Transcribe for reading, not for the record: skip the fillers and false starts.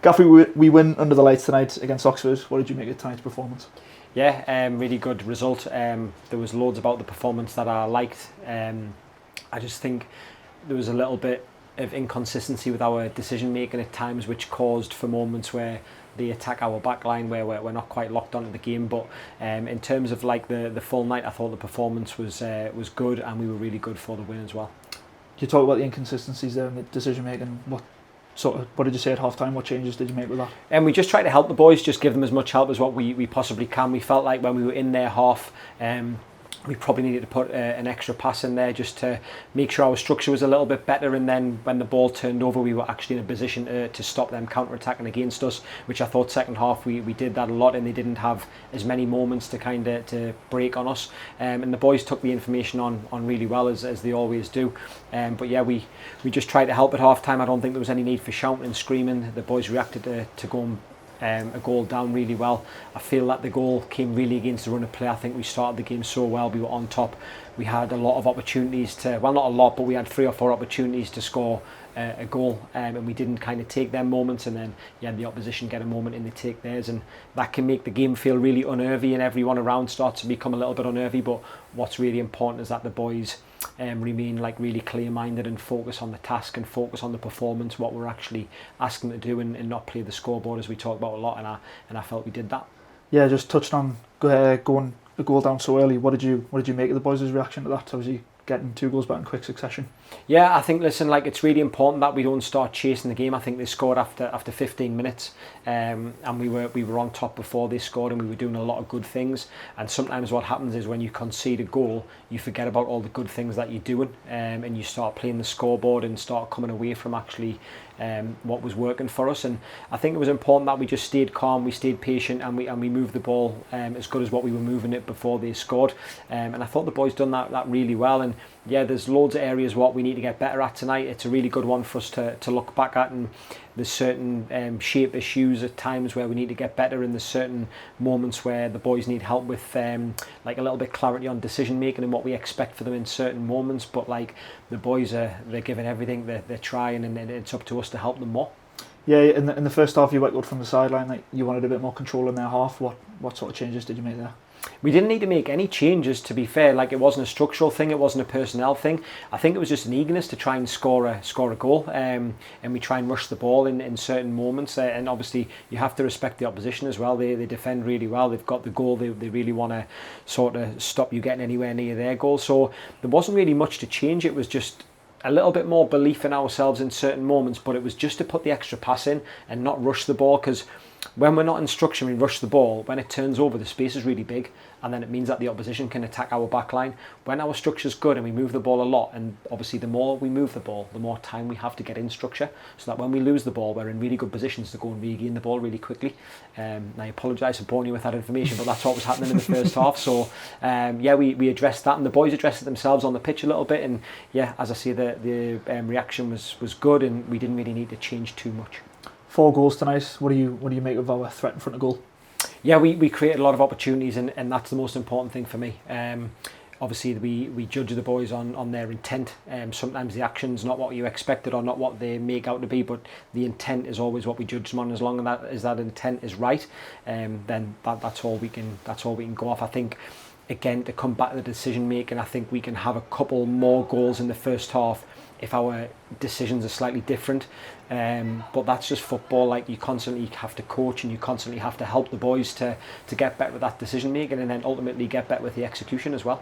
Gaffrey, we win under the lights tonight against Oxford. What did you make of tonight's performance? Yeah, really good result. There was loads about the performance that I liked. I just think there was a little bit of inconsistency with our decision making at times, which caused for moments where they attack our back line where we're not quite locked onto the game. But in terms of like the full night, I thought the performance was good, and we were really good for the win as well. You talk about the inconsistencies there in the decision making. What did you say at half time? What changes did you make with that? And we just try to help the boys, just give them as much help as what we possibly can. We felt like when we were in their half, we probably needed to put an extra pass in there just to make sure our structure was a little bit better, and then when the ball turned over we were actually in a position to stop them counter-attacking against us, which I thought second half we did that a lot, and they didn't have as many moments to kind of to break on us, and the boys took the information on really well as they always do, but yeah, we just tried to help at half time. I don't think there was any need for shouting and screaming. The boys reacted to going a goal down really well. I feel that the goal came really against the run of play. I think we started the game so well. We were on top. We had a lot of opportunities to, well, not a lot, but we had 3 or 4 opportunities to score a goal, and we didn't kind of take them moments, and then you had the opposition get a moment and they take theirs, and that can make the game feel really unnervy, and everyone around starts to become a little bit unnervy. But what's really important is that the boys remain like really clear-minded and focus on the task and focus on the performance, what we're actually asking them to do, and not play the scoreboard as we talk about a lot, and I felt we did that. Yeah, just touched on going a goal down so early. What did you make of the boys' reaction to that? Obviously getting 2 goals back in quick succession. Yeah, I think, listen, like, it's really important that we don't start chasing the game. I think they scored after 15 minutes, and we were on top before they scored, and we were doing a lot of good things. And sometimes what happens is when you concede a goal, you forget about all the good things that you're doing, and you start playing the scoreboard and start coming away from actually what was working for us. And I think it was important that we just stayed calm, we stayed patient, and we moved the ball as good as what we were moving it before they scored. And I thought the boys done that really well. And yeah, there's loads of areas what we need to get better at tonight. It's a really good one for us to look back at, and there's certain shape issues at times where we need to get better, and there's certain moments where the boys need help with like a little bit clarity on decision making and what we expect for them in certain moments. But like, the boys they're giving everything, they're trying, and it's up to us to help them more. Yeah, in the first half you went good from the sideline. Like, you wanted a bit more control in their half. What sort of changes did you make there? We didn't need to make any changes, to be fair. Like, it wasn't a structural thing, it wasn't a personnel thing. I think it was just an eagerness to try and score a goal, and we try and rush the ball in certain moments, and obviously you have to respect the opposition as well. They defend really well, they've got the goal, they really want to sort of stop you getting anywhere near their goal. So there wasn't really much to change. It was just a little bit more belief in ourselves in certain moments, but it was just to put the extra pass in and not rush the ball, because when we're not in structure, we rush the ball. When it turns over, the space is really big, and then it means that the opposition can attack our back line. When our structure's good and we move the ball a lot, and obviously the more we move the ball, the more time we have to get in structure, so that when we lose the ball, we're in really good positions to go and regain the ball really quickly. And I apologise for boring you with that information, but that's what was happening in the first half. So yeah, we addressed that, and the boys addressed it themselves on the pitch a little bit. And yeah, as I say, the reaction was good, and we didn't really need to change too much. 4 goals tonight. What do you make of our threat in front of goal? Yeah, we created a lot of opportunities, and that's the most important thing for me. Obviously, we judge the boys on their intent. Sometimes the action's not what you expected or not what they make out to be, but the intent is always what we judge them on. As long as that intent is right, then that's all we can go off. I think, again, to come back to the decision making, I think we can have a couple more goals in the first half if our decisions are slightly different, but that's just football. Like, you constantly have to coach, and you constantly have to help the boys to get better with that decision making, and then ultimately get better with the execution as well.